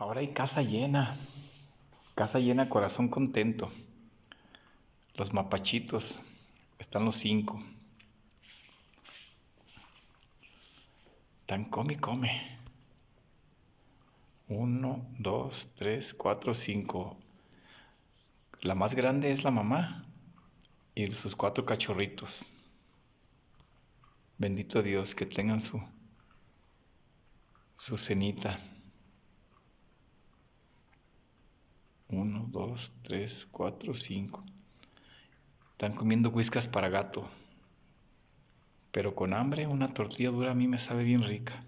Ahora hay casa llena, corazón contento. Los mapachitos, están los 5. Tan come y come. 1, 2, 3, 4, 5. La más grande es la mamá y sus 4 cachorritos. Bendito Dios, que tengan su cenita. 1, 2, 3, 4, 5. Están comiendo whiskas para gato. Pero con hambre, una tortilla dura a mí me sabe bien rica.